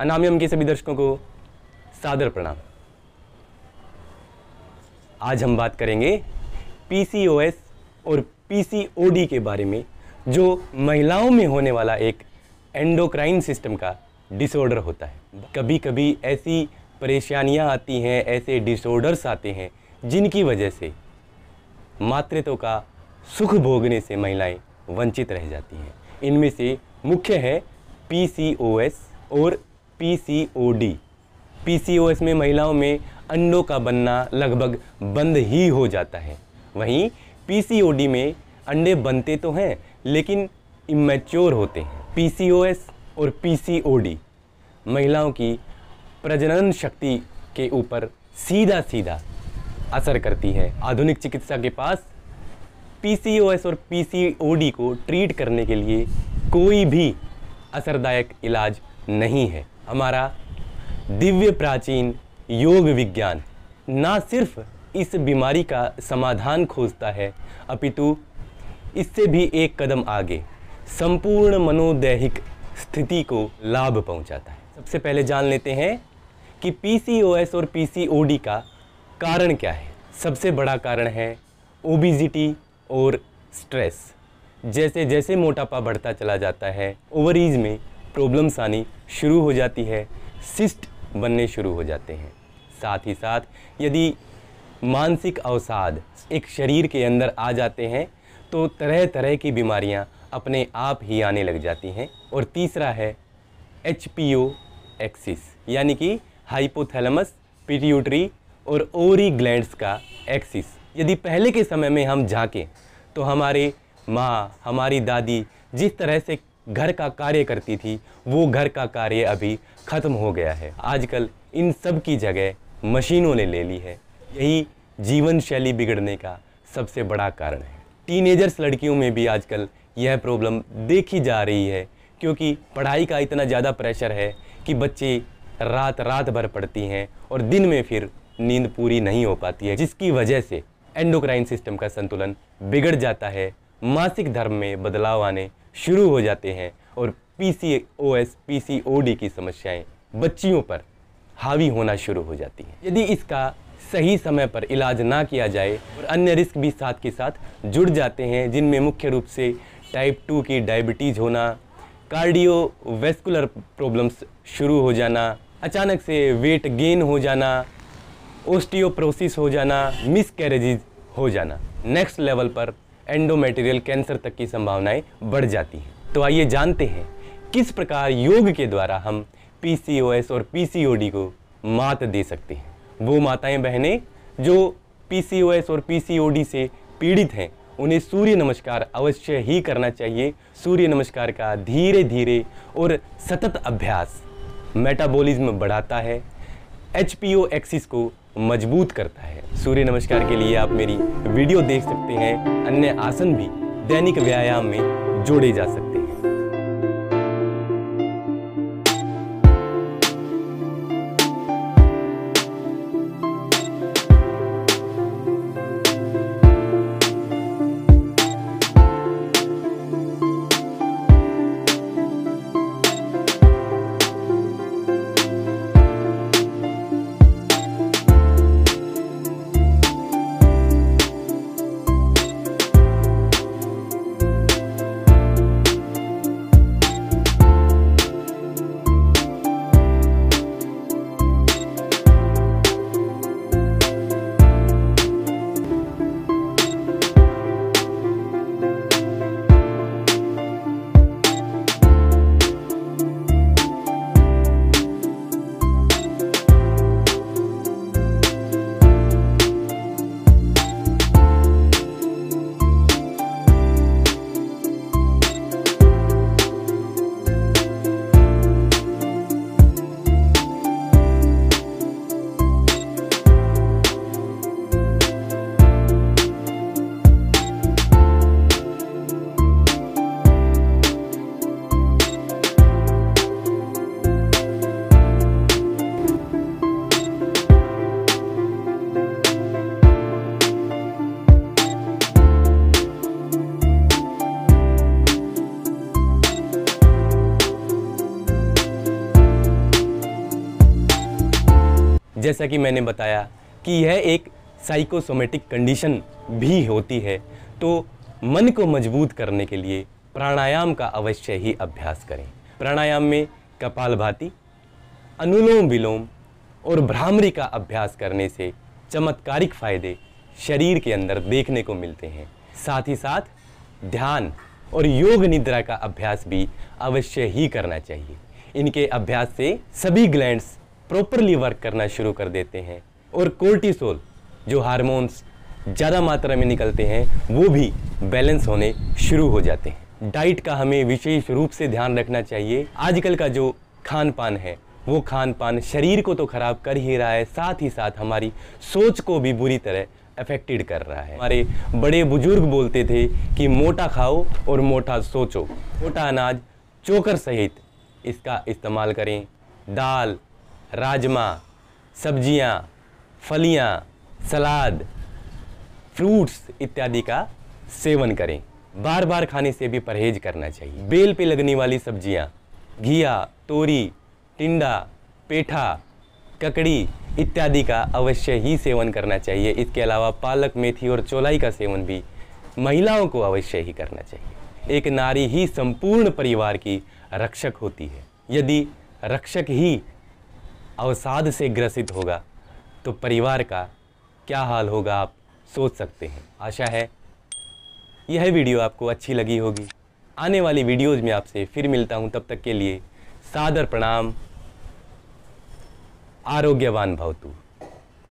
अनामियम के सभी दर्शकों को सादर प्रणाम। आज हम बात करेंगे पीसीओएस और पीसीओडी के बारे में, जो महिलाओं में होने वाला एक एंडोक्राइन सिस्टम का डिसऑर्डर होता है। कभी कभी ऐसी परेशानियां आती हैं, ऐसे डिसऑर्डर्स आते हैं जिनकी वजह से मातृत्व का सुख भोगने से महिलाएं वंचित रह जाती हैं। इनमें से मुख्य है पीसीओएस और पीसीओडी। पीसीओएस में महिलाओं में अंडों का बनना लगभग बंद ही हो जाता है। वहीं पीसीओडी में अंडे बनते तो हैं लेकिन इमैच्योर होते हैं। पीसीओएस और पीसीओडी महिलाओं की प्रजनन शक्ति के ऊपर सीधा सीधा असर करती है। आधुनिक चिकित्सा के पास पीसीओएस और पीसीओडी को ट्रीट करने के लिए कोई भी असरदायक इलाज नहीं है। हमारा दिव्य प्राचीन योग विज्ञान ना सिर्फ इस बीमारी का समाधान खोजता है, अपितु इससे भी एक कदम आगे संपूर्ण मनोदैहिक स्थिति को लाभ पहुंचाता है। सबसे पहले जान लेते हैं कि पीसीओएस और पीसीओडी का कारण क्या है। सबसे बड़ा कारण है ओबेसिटी और स्ट्रेस। जैसे जैसे मोटापा बढ़ता चला जाता है, ओवरीज में प्रॉब्लम्स आनी शुरू हो जाती है, सिस्ट बनने शुरू हो जाते हैं। साथ ही साथ यदि मानसिक अवसाद एक शरीर के अंदर आ जाते हैं तो तरह तरह की बीमारियां अपने आप ही आने लग जाती हैं। और तीसरा है एचपीओ एक्सिस, यानी कि हाइपोथैलेमस, पिट्यूटरी और ओरी ग्लैंड्स का एक्सिस। यदि पहले के समय में हम झांकें तो हमारे माँ, हमारी दादी जिस तरह से घर का कार्य करती थी, वो घर का कार्य अभी ख़त्म हो गया है। आजकल इन सब की जगह मशीनों ने ले ली है। यही जीवन शैली बिगड़ने का सबसे बड़ा कारण है। टीनेजर्स लड़कियों में भी आजकल यह प्रॉब्लम देखी जा रही है, क्योंकि पढ़ाई का इतना ज़्यादा प्रेशर है कि बच्चे रात भर पढ़ती हैं और दिन में फिर नींद पूरी नहीं हो पाती है, जिसकी वजह से एंडोक्राइन सिस्टम का संतुलन बिगड़ जाता है। मासिक धर्म में बदलाव आने शुरू हो जाते हैं और पीसीओएस पीसीओडी की समस्याएं बच्चियों पर हावी होना शुरू हो जाती हैं। यदि इसका सही समय पर इलाज ना किया जाए और अन्य रिस्क भी साथ के साथ जुड़ जाते हैं, जिनमें मुख्य रूप से टाइप 2 की डायबिटीज़ होना, कार्डियोवैस्कुलर प्रॉब्लम्स शुरू हो जाना, अचानक से वेट गेन हो जाना, ओस्टियोप्रोसिस हो जाना, मिसकैरेजेस हो जाना, नेक्स्ट लेवल पर एंडोमेटेरियल कैंसर तक की संभावनाएं बढ़ जाती हैं। तो आइए जानते हैं किस प्रकार योग के द्वारा हम पीसीओएस और पीसीओडी को मात दे सकते हैं। वो माताएं बहनें जो पीसीओएस और पीसीओडी से पीड़ित हैं, उन्हें सूर्य नमस्कार अवश्य ही करना चाहिए। सूर्य नमस्कार का धीरे धीरे और सतत अभ्यास मेटाबॉलिज्म बढ़ाता है, एचपीओ एक्सिस को मजबूत करता है। सूर्य नमस्कार के लिए आप मेरी वीडियो देख सकते हैं। अन्य आसन भी दैनिक व्यायाम में जोड़े जा सकते हैं। जैसा कि मैंने बताया कि यह एक साइकोसोमेटिक कंडीशन भी होती है, तो मन को मजबूत करने के लिए प्राणायाम का अवश्य ही अभ्यास करें। प्राणायाम में कपालभाति, अनुलोम विलोम और भ्रामरी का अभ्यास करने से चमत्कारिक फायदे शरीर के अंदर देखने को मिलते हैं। साथ ही साथ ध्यान और योग निद्रा का अभ्यास भी अवश्य ही करना चाहिए। इनके अभ्यास से सभी ग्लैंड्स प्रॉपरली वर्क करना शुरू कर देते हैं और कोर्टिसोल जो हार्मोन्स ज़्यादा मात्रा में निकलते हैं वो भी बैलेंस होने शुरू हो जाते हैं। डाइट का हमें विशेष रूप से ध्यान रखना चाहिए। आजकल का जो खान पान है वो खान पान शरीर को तो खराब कर ही रहा है, साथ ही साथ हमारी सोच को भी बुरी तरह अफेक्टेड कर रहा है। हमारे बड़े बुजुर्ग बोलते थे कि मोटा खाओ और मोटा सोचो। मोटा अनाज चोकर सहित इसका इस्तेमाल करें। दाल, राजमा, सब्जियां, फलियां, सलाद, फ्रूट्स इत्यादि का सेवन करें। बार बार खाने से भी परहेज करना चाहिए। बेल पे लगने वाली सब्जियां, घिया, तोरी, टिंडा, पेठा, ककड़ी इत्यादि का अवश्य ही सेवन करना चाहिए। इसके अलावा पालक, मेथी और चौलाई का सेवन भी महिलाओं को अवश्य ही करना चाहिए। एक नारी ही संपूर्ण परिवार की रक्षक होती है। यदि रक्षक ही अवसाद से ग्रसित होगा तो परिवार का क्या हाल होगा आप सोच सकते हैं। आशा है यह वीडियो आपको अच्छी लगी होगी। आने वाली वीडियोज़ में आपसे फिर मिलता हूं, तब तक के लिए सादर प्रणाम। आरोग्यवान भवतु।